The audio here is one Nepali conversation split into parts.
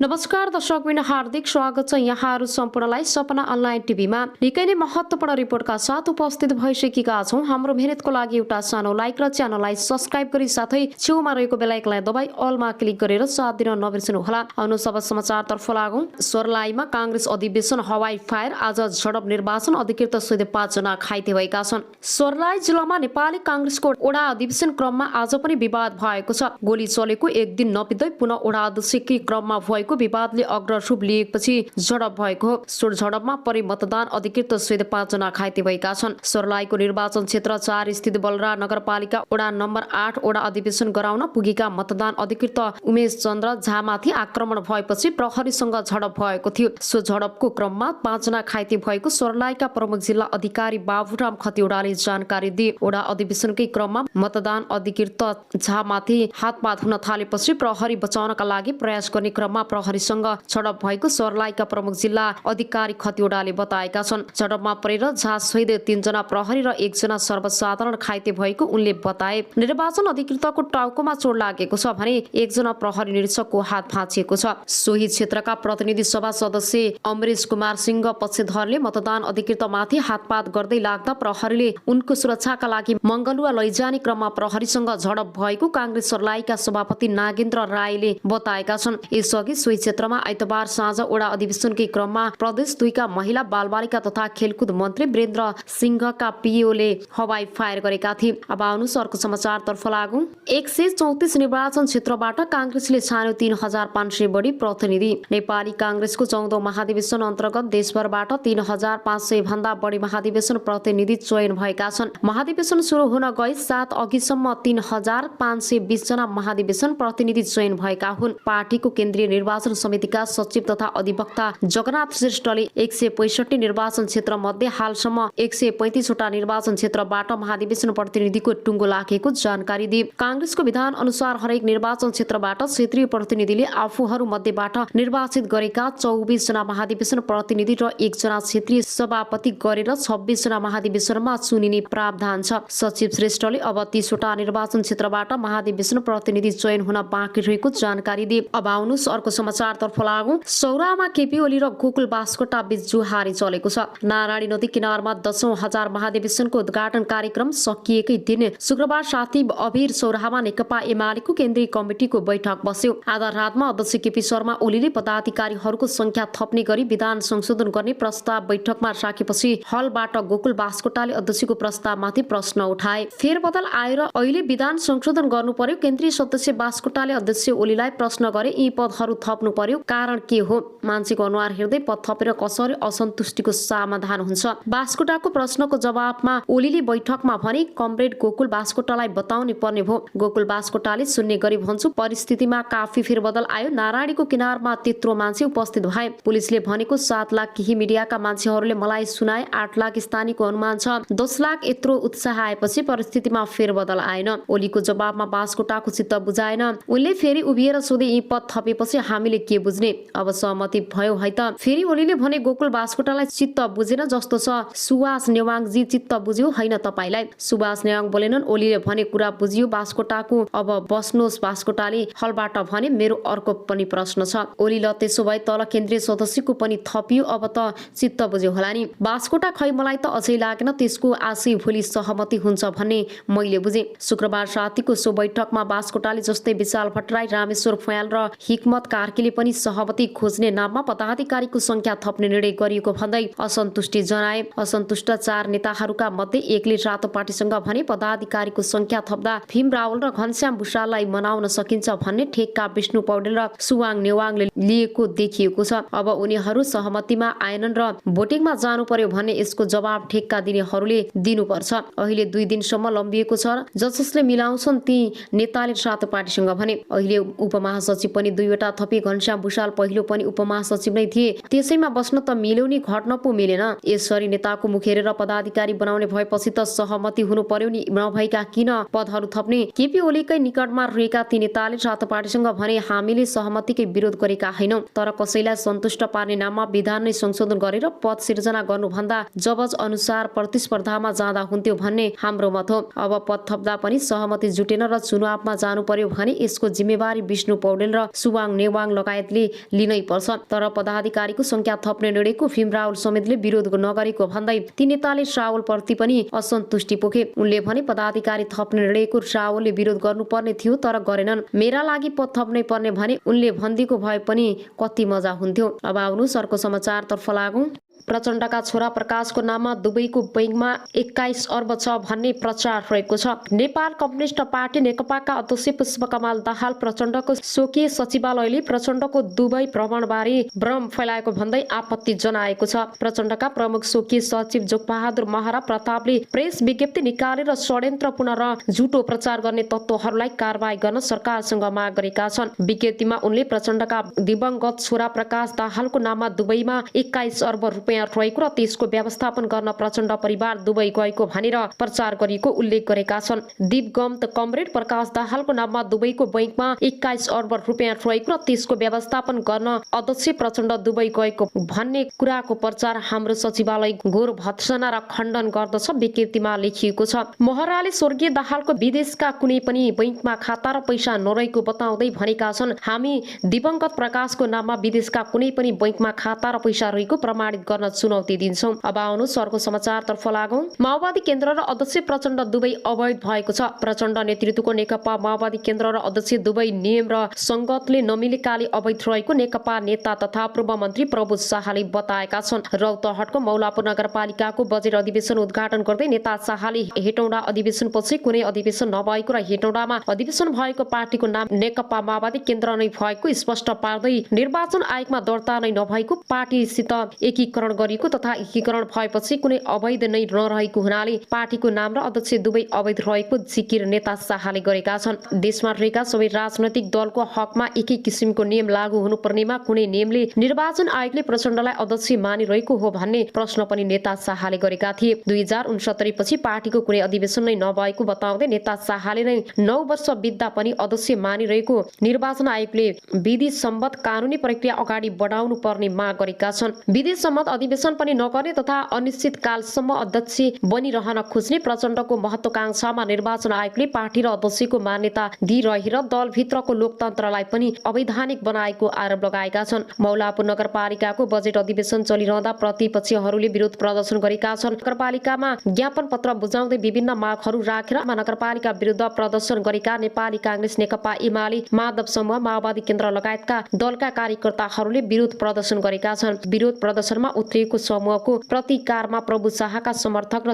नमस्कार दर्शकबिन हार्दिक स्वागत छ यहाँहरू सम्पूर्णलाई सपना अनलाइन टिभीमा निकै नै महत्त्वपूर्ण रिपोर्टका साथ उपस्थित भइसकेका छौं। हाम्रो मेहनतको लागि एउटा सानो लाइक र च्यानललाई सब्स्क्राइब गरी साथै छेउमा रहेको बेल आइकनलाई दबाई अलमा क्लिक गरेर साथ दिन नबिर्सनु होला। आउनु सब समाचारतर्फ लागौं। सर्लाहीमा कांग्रेस अधिवेशन हवाई फायर, आज झडप निर्वाचन अधिकृत सहित 5 जना घाइते भएका छन्। सर्लाही जिल्लामा नेपाली कांग्रेसको ओडा अधिवेशन क्रममा आज पनि विवाद भएको छ। गोली चलेको एक दिन नबित्दै पुनः ओडा अध्यक्षकै क्रममा भएको विवादले अग्ररूप लिएपछि झडप भएको हो। सो झडपमा परि मतदान अधिकृत सहित 5 जना घाइते भएका छन्। सर्लाहीको निर्वाचन क्षेत्र 4 स्थित बलरा नगरपालिका ओडा नम्बर 8 ओडा अधिवेशन गराउन पुगेका मतदान अधिकृत उमेश चन्द्र झामाथि आक्रमण भएपछि प्रहरीसँग झडप भएको थियो। सो झडपको क्रममा 5 जना घाइते भएको सर्लाहीका प्रमुख जिल्ला अधिकारी बाबुराम खतिवडाले जानकारी दिए। ओडा अधिवेशनकै क्रममा मतदान अधिकृत झामाथि हातपात हुन थालेपछि प्रहरी बचाउनका लागि प्रयास गर्ने क्रममा प्रहरीसँग झडप भएको सर्लाहीका प्रमुख जिल्ला अधिकारी खतिवडाले बताएका छन्। झडपमा परेर झा सहित 3 जना प्रहरी र 1 जना सर्वसाधारण घाइते भएको उनले बताए। निर्वाचन अधिकृतको टाउकोमा चोट लागेको छ भने 1 जना प्रहरी निरीक्षकको हात भाँचिएको छ। सोही क्षेत्रका प्रतिनिधि सभा सदस्य अमरेश कुमार सिंह पक्षधरले मतदान अधिकृतमाथि हातपात गर्दै लाग्दा प्रहरीले उनको सुरक्षाका लागि मंगलुवा लैजाने क्रममा प्रहरीसँग झडप भएको कांग्रेस सर्लाहीका सभापति नागेन्द्र राईले बताएका छन्। यसअघि सोही क्षेत्रमा आइतबार साँझ ओडा अधिवेशनकै क्रममा प्रदेश 2 का महिला बालबालिका तथा खेलकुद मन्त्री वीरेन्द्र सिंहका पिओले हवाई फायर गरेका थिए। अब आउनुहोस् अर्को समाचारतर्फ लागौं। 134 निर्वाचन क्षेत्रबाट कांग्रेसले छान्यो 3500 बढी प्रतिनिधि। नेपाली कांग्रेसको 14औं महाधिवेशन अन्तर्गत देशभरबाट 3500 भन्दा बढी महाधिवेशन प्रतिनिधि चयन भएका छन्। महाधिवेशन सुरु हुन गई 7 अघिसम्म 3520 जना महाधिवेशन प्रतिनिधि चयन भएका हुन्। पार्टीको केन्द्रीय निर्वाचन समितिका सचिव तथा अधिवक्ता जगन्नाथ श्रेष्ठले 165 निर्वाचन क्षेत्र मध्ये हालसम्म 135 वटा निर्वाचन क्षेत्रबाट महाधिवेशन प्रतिनिधिको टुङ्गो लागेको जानकारी दिए। कांग्रेसको विधान अनुसार हरेक निर्वाचन क्षेत्रबाट क्षेत्रीय प्रतिनिधिले आफूहरू मध्येबाट निर्वाचित गरेका 24 जना महाधिवेशन प्रतिनिधि र 1 जना क्षेत्रीय सभापति गरेर 26 जना महाधिवेशनमा चुनिने प्रावधान छ। सचिव श्रेष्ठले अब 30 वटा निर्वाचन क्षेत्रबाट महाधिवेशन प्रतिनिधि चयन हुन बाँकी रहेको जानकारी दिए। अब आउनुहोस् अर्को समाचारतर्फ लागौं। सौरामा केपी ओली र गोकुल बास्कोटा बीच जुहारी चलेको छ। नारायणी नदी किनारमा 10औं हजार महाधिवेशनको उद्घाटन कार्यक्रम सकिएकै दिन शुक्रबार साथी अभिर सौराहामा नेकपा एमालेको केन्द्रीय कमिटिको बैठक बस्यो। आधा रातमा अध्यक्ष केपी शर्मा ओलीले पदाधिकारीहरूको संख्या थप्ने गरी विधान संशोधन गर्ने प्रस्ताव बैठकमा राखेपछि हलबाट गोकुल बास्कोटाले अध्यक्षको प्रस्तावमाथि प्रश्न उठाए। फेरबदल आएर अहिले विधान संशोधन गर्नु पर्यो। केन्द्रीय सदस्य बास्कोटाले अध्यक्ष ओलीलाई प्रश्न गरे, यी पदहरू थप्नु पर्यो, कारण के हो? मान्छेको अनुहार हेर्दै पद थपेर कसरी असन्तुष्टिको समाधान हुन्छ? बास्कोटाको प्रश्नको जवाफमा ओलीले बैठकमा भने, कमरेड गोकुल बास्कोटालाई बताउनु पर्ने भो। गोकुल बास्कोटाले सुन्ने गरी भन्छु, परिस्थितिमा काफी फेरबदल आयो। नारायणीको किनारमा त्यत्रो मान्छे उपस्थित भए। पुलिसले भनेको 7 लाख, केही मिडियाका मान्छेहरूले मलाई सुनाए 8 लाख स्थानीयको अनुमान छ। 10 लाख। यत्रो उत्साह आएपछि परिस्थितिमा फेरबदल आएन। ओलीको जवाबमा बास्कोटाको चित्त बुझाएन। उनले फेरि उभिएर सोधे, यी पद थपेपछि हामीले के बुझ्ने? अब सहमति भयो है त? फेरि ओलीले भने, गोकुल बास्कोटालाई चित्त बुझेन जस्तो छ। सुभाष नेवाङजी चित्त बुझ्यो हैन तपाईलाई? सुभाष नेवाङ बोलेनन्। ओलीले भने, कुरा बुझियो बास्कोटाको, अब बस्नुहोस्। बास्कोटाले हलबाट भने, मेरो अर्को पनि प्रश्न छ। ओली ल त्यसो भए तल केन्द्रीय सदस्यको पनि थपियो, अब त चित्त बुझ्यो होला नि? बास्कोटा खै मलाई त अझै लागेन त्यसको आशय भोलि सहमति हुन्छ भन्ने मैले बुझे। शुक्रबार रातिको सो बैठकमा बास्कोटाले जस्तै विशाल भट्टराई, रामेश्वर फयाल र हिक्मत कार्कीले पनि सहमति खोज्ने नाममा पदाधिकारीको संख्या थप्ने निर्णय गरिएको भन्दै असन्तुष्टि जनाए। असन्तुष्ट 4 नेताहरूका मध्ये एकले रातो पार्टीसँग भने, पदाधिकारीको संख्या थप्दा भीम रावल र घनश्याम भुषाललाई मनाउन सकिन्छ भन्ने ठेक्का विष्णु पौडेल र सुवाङ नेवाङले लिएको देखिएको छ। अब उनीहरू सहमतिमा आएनन् र भोटिङमा जानु पर्यो भन्ने यसको जवाब ठेक्का दिनेहरूले दिनुपर्छ। अहिले 2 दिनसम्म लम्बिएको छ। जसले मिलाउँछन् ती नेताले रातो पार्टीसँग भने। अहिले उपमहासचिव पनि 2 वटा थपे केपी घनश्याम भुषाल पहिलो पनि उपमहासचिव नै थिए, त्यसैमा बस्न त मिल्यो नि, घट्न पो मिलेन। यसरी नेताको मुख हेरेर पदाधिकारी बनाउने भएपछि त सहमति हुनु पर्यो नि, नभएका किन पदहरू थप्ने? केपी ओलीकै निकटमा रहेका ती नेताले रातो पार्टीसँग भने हामीले सहमतिकै विरोध गरेका हैनौं, तर कसैलाई सन्तुष्ट पार्ने नाममा विधान नै संशोधन गरेर पद सिर्जना गर्नुभन्दा जबज अनुसार प्रतिस्पर्धामा जाँदा हुन्थ्यो भन्ने हाम्रो मत हो। अब पद थप्दा पनि सहमति जुटेन र चुनावमा जानु पर्यो भने यसको जिम्मेवारी विष्णु पौडेल र सुवाङ नेवाङ लगायतले लिनै पर्छ। तर पदाधिकारीको संख्या थप्ने निर्णयको भीम रावल समेतले विरोध नगरेको भन्दै ती नेताले रावल प्रति पनि असन्तुष्टि पोखे। उनले भने पदाधिकारी थप्ने निर्णयको रावलले विरोध गर्नुपर्ने थियो तर गरेनन्। मेरा लागि पद थप्नै पर्ने भने उनले भनिदिएको भए पनि कति मजा हुन्थ्यो। अब आउनु अर्को समाचारतर्फ लागौं। प्रचण्डका छोरा प्रकाशको नाममा दुबईको बैंकमा 21 अर्ब छ भन्ने प्रचार रहेको छ। नेपाल कम्युनिस्ट पार्टी नेकपाका अध्यक्ष पुष्पकमल दाहाल प्रचण्डको स्वकीय सचिवालयले प्रचण्डको दुबई भ्रमणबारे भ्रम फैलाएको भन्दै आपत्ति जनाएको छ। प्रचण्डका प्रमुख स्वकीय सचिव जोगबहादुर महरा प्रतापले प्रेस विज्ञप्ति निकालेर षड्यन्त्रपूर्ण र झुटो प्रचार गर्ने तत्त्वहरूलाई कारबाही गर्न सरकारसँग माग गरेका छन्। विज्ञप्तिमा उनले प्रचण्डका दिवंगत छोरा प्रकाश दाहालको नाममा दुबईमा 21 अर्ब रुपियाँ रहेको र त्यसको व्यवस्थापन गर्न प्रचण्ड परिवार दुबई गएको भनेर प्रचार गरेको उल्लेख गरेका छन्। दिवंगत कमरेड प्रकाश दाहालको नाममा दुबईको बैंकमा 21 अर्ब रुपियाँ रहेको र त्यसको व्यवस्थापन गर्न अध्यक्ष प्रचण्ड दुबई गएको भन्ने कुराको प्रचार हाम्रो सचिवालय घोर भत्सना र खण्डन गर्दछ, विज्ञप्तिमा लेखिएको छ। महराले स्वर्गीय दाहालको विदेशका कुनै पनि बैंकमा खाता र पैसा नरहेको बताउँदै भनेका छन्, हामी दिवंगत प्रकाशको नाममा विदेशका कुनै पनि बैंकमा खाता र पैसा रहेको प्रमाणित गर्न चुनौती दिन्छौं। अब आउनु अर्को समाचारतर्फ लागौं। माओवादी केन्द्र र अध्यक्ष प्रचण्ड दुबई अवैध भएको छ। प्रचण्ड नेतृत्वको नेकपा माओवादी केन्द्र र अध्यक्ष दुबई नियम र संगतले नमिलेकाले अवैध रहेको नेकपा नेता तथा पूर्व मन्त्री प्रभु शाहले बताएका छन्। रौतहटको मौलापुर नगरपालिकाको बजेट अधिवेशन उद्घाटन गर्दै नेता शाहले हेटौँडा अधिवेशनपछि कुनै अधिवेशन नभएको र हेटौँडामा अधिवेशन भएको पार्टीको नाम नेकपा माओवादी केन्द्र नै भएको स्पष्ट पार्दै निर्वाचन आयोगमा दर्ता नै नभएको पार्टीसित एकीकरण गरिएको तथा एकीकरण भएपछि कुनै अवैध नै नरहेको हुनाले पार्टीको नाम र अध्यक्ष दुवै अवैध रहेको जिकिर नेता शाहले गरेका छन्। देशमा रहेका सबै राजनैतिक दलको हकमा एकै किसिमको नियम लागू हुनुपर्नेमा कुनै नियमले निर्वाचन आयोगले प्रचण्डलाई अध्यक्ष मानिरहेको हो भन्ने प्रश्न पनि नेता शाहले गरेका थिए। 2069 पछि पार्टीको कुनै अधिवेशन नै नभएको बताउँदै नेता शाहले नै 9 वर्ष बित्दा पनि अध्यक्ष मानिरहेको निर्वाचन आयोगले विधि सम्मत कानुनी प्रक्रिया अगाडि बढाउनु पर्ने माग गरेका छन्। विधि सम्मत अधिवेशन पनि नगर्ने तथा अनिश्चित कालसम्म अध्यक्ष बनिरहन खोज्ने प्रचण्डको महत्वाकांक्षामा निर्वाचन आयोगले पार्टी र अध्यक्षको मान्यता दिइरहेर दलभित्रको लोकतन्त्रलाई पनि अवैधानिक बनाएको आरोप लगाएका छन्। मौलापुर नगरपालिकाको बजेट अधिवेशन चलिरहँदा प्रतिपक्षीहरूले विरोध प्रदर्शन गरेका छन्। नगरपालिकामा ज्ञापन पत्र बुझाउँदै विभिन्न मागहरू राखेर नगरपालिका विरुद्ध प्रदर्शन गरेका नेपाली कांग्रेस, नेकपा एमाले, माधव समूह, माओवादी केन्द्र लगायतका दलका कार्यकर्ताहरूले विरोध प्रदर्शन गरेका छन्। विरोध प्रदर्शनमा उत्रिएको समूहको प्रतिकारमा प्रभु शाहका समर्थक र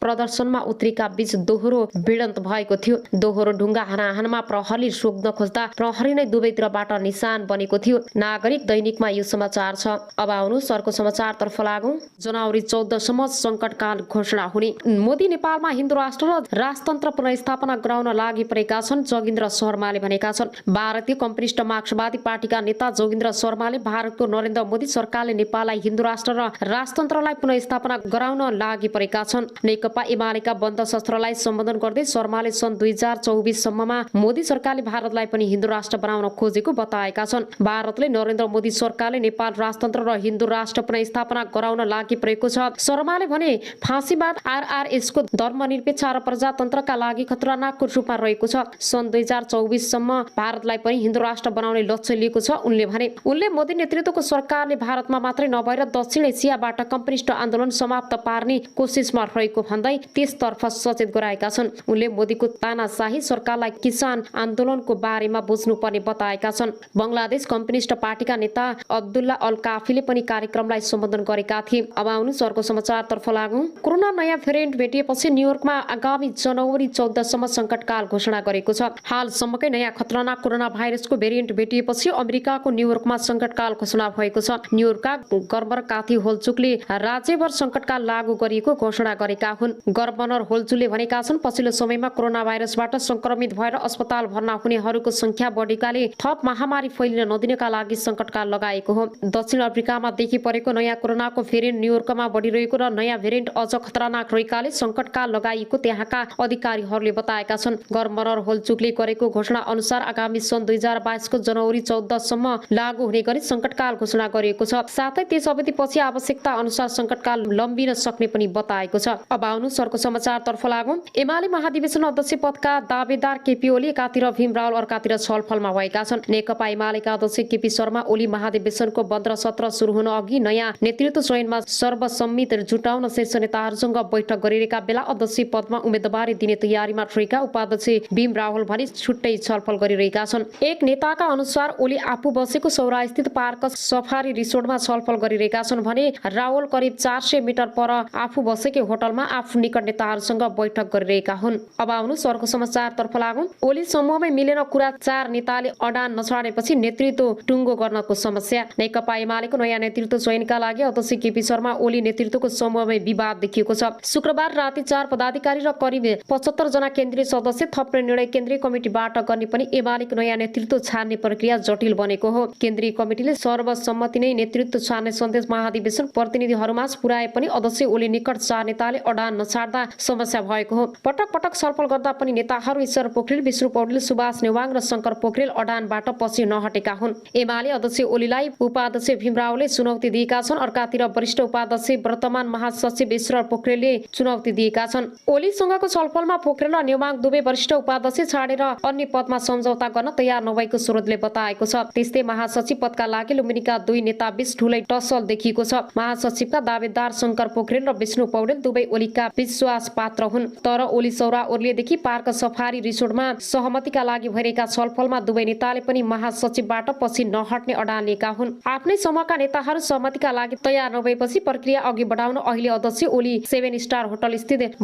प्रदर्शनमा उत्रिएका बीच दोहोरो भिडन्त भएको थियो। दोहोरो ढुङ्गा हानाहानमा प्रहरीले रोक्न खोज्दा प्रहरी नै दुवैतिरबाट निशान बनेको थियो। नागरिक दैनिकमा यो समाचार छ। अब आउनु अर्को समाचारतर्फ लागौं। जनवरी 14 सम्म संकटकाल घोषणा हुने। मोदी नेपालमा हिन्दू राष्ट्र र राजतन्त्र पुनर्स्थापना गराउन लागि परेका छन्, जोगिन्द्र शर्माले भनेका छन्। भारतीय कम्युनिस्ट मार्क्सवादी पार्टीका नेता जोगिन्द्र शर्माले भारतको नरेन्द्र मोदी सरकारले नेपाललाई हिन्दू राष्ट्र र राजतन्त्रलाई पुनर्स्थापना गराउन लागि परेका छन्। नेकपा एमालेका बन्द शस्त्रलाई सम्बोधन गर्दै शर्माले सन् 2024 सम्ममा मोदी सरकारले भारतलाई पनि हिन्दू राष्ट्र बनाउन खोजेको बताएका छन्। भारतले नरेन्द्र मोदी सरकारले नेपाल राजतन्त्र र हिन्दू राष्ट्र पुनर्स्थापना गराउन लागि परेको छ। शर्माले भने फाँसीवाद आरआरएसको धर्मनिरपेक्ष र प्रजातन्त्रका लागि खतरनाकको रूपमा रहेको छ। सन् 2024 सम्म भारतलाई पनि हिन्दू राष्ट्र बनाउने लक्ष्य लिएको छ। उनले मोदी नेतृत्वको सरकारले भारतमा मात्रै नभएर दक्षिण एसियाबाट कम्युनिस्ट आन्दोलन समाप्त पार्ने कोसिसमा रहेको भन्दै त्यसतर्फ सचेत गराएका छन्। उनले मोदीको तानाशाही सरकारलाई किसान आन्दोलनको बारेमा बुझ्नुपर्ने बताएका छन्। बंगलादेश कम्युनिस्ट पार्टीका नेता अब्दुल्ला अल काफीले पनि कार्यक्रमलाई सम्बोधन गरेका थिए। अब आउनु अर्को समाचारतर्फ लागौं। कोरोना नयाँ भेरिएन्ट भेटिएपछि न्युयोर्कमा आगामी जनवरी 14 सम्म संकटकाल घोषणा गरेको छ। हालसम्मकै नयाँ खतरनाक कोरोना भाइरसको भेरिएन्ट भेटिएपछि अमेरिकाको न्युयोर्कमा संकटकाल घोषणा भएको छ। न्युयोर्कका गर्भर साथी होलचुकले राज्यभर सङ्कटकाल लागू गरिएको घोषणा गरेका हुन्। गभर्नर होलचुकले भनेका छन्, पछिल्लो समयमा कोरोना भाइरसबाट संक्रमित भएर अस्पताल भर्ना हुनेहरूको संख्या बढेकाले थप महामारी फैलिन नदिनका लागि सङ्कटकाल लगाएको हो। दक्षिण अफ्रिकामा देखि परेको नयाँ कोरोनाको भेरिएन्ट न्युयोर्कमा बढिरहेको र नयाँ भेरिएन्ट अझ खतरनाक रहेकाले सङ्कटकाल लगाइएको त्यहाँका अधिकारीहरूले बताएका छन्। गभर्नर होलचुकले गरेको घोषणा अनुसार आगामी सन् 2022 को जनवरी 14 सम्म लागू हुने गरी सङ्कटकाल घोषणा गरिएको छ। साथै त्यस अवधिपछि आवश्यकता अनुसार सङ्कटकाल लम्बिन सक्ने पनि बताएको छ। अब आउनु सरको समाचारतर्फ लागौं। एमाले महाधिवेशन अध्यक्ष पदका दावेदार केपी ओली एकातिर, भीम रावल अर्कातिर छलफलमा भएका छन्। नेकपा एमालेका अध्यक्ष केपी शर्मा ओली महाधिवेशनको 15 सत्र सुरु हुन अघि नयाँ नेतृत्व चयनमा सर्वसम्मत जुटाउन शीर्ष नेताहरूसँग बैठक गरिरहेका बेला अध्यक्ष पदमा उम्मेदवारी दिने तयारीमा रहेका उपाध्यक्ष भीम रावल भने छुट्टै छलफल गरिरहेका छन्। एक नेताका अनुसार ओली आफू बसेको सौरास्थित पार्क सफारी रिसोर्टमा छलफल गरिरहेका छन् भने रावल करिब 400 मिटर पर आफू बसेकै होटलमा आफू निकट नेताहरूसँग बैठक गरिरहेका हुन्। अब आउनु सरको समाचारतर्फ लागौं। ओली समूहमै मिलेन कुरा, 4 नेताले अडान नछाडेपछि नेतृत्व टुङ्गो गर्नको समस्या। नेकपा एमालेको नयाँ नेतृत्व चयनका लागि अध्यक्ष केपी शर्मा ओली नेतृत्वको समूहमै विवाद देखिएको छ। शुक्रबार राति 4 पदाधिकारी र करिब 75 जना केन्द्रीय सदस्य थप्ने निर्णय केन्द्रीय कमिटीबाट गर्ने पनि एमालेको नयाँ नेतृत्व छान्ने प्रक्रिया जटिल बनेको हो। केन्द्रीय कमिटीले सर्वसम्मति नै नेतृत्व छान्ने सन्देश महाधिवेशन प्रतिनिधिहरूमा पुर्याए पनि अध्यक्ष ओली निकट 4 नेताले अडान नछाड्दा समस्या भएको हो। पटक पटक छलफल गर्दा पनि नेताहरू ईश्वर पोखरेल, विष्णु पौडेल, सुभाष नेवाङ र शङ्कर पोखरेल अडानबाट पछि नहटेका हुन्। एमाले अध्यक्ष ओलीलाई उपाध्यक्ष भीम रावले चुनौती दिएका छन्। अर्कातिर वरिष्ठ उपाध्यक्ष वर्तमान महासचिव ईश्वर पोखरेलले चुनौती दिएका छन्। ओलीसँगको छलफलमा पोखरेल र नेवाङ दुवै वरिष्ठ उपाध्यक्ष छाडेर अन्य पदमा सम्झौता गर्न तयार नभएको स्रोतले बताएको छ। त्यस्तै महासचिव पदका लागि लुम्बिनीका 2 नेता बीच ठूलै टसल देखिएको छ। महासचिवका दावेदार शङ्कर पोखरेल र विष्णु पौडेल दुवै ओलीका विश्वास पात्र हुन्। तर ओली सौरा ओर्लिएदेखि पार्क सफारी रिसोर्टमा सहमतिका लागि भइरहेका छलफलमा दुवै नेताले पनि महासचिवबाट पछि नहट्ने अडान लिएका हुन्। आफ्नै समूहका नेताहरू सहमतिका लागि तयार नभएपछि प्रक्रिया अघि बढाउन अहिले अध्यक्ष ओली 7 स्टार होटल स्थित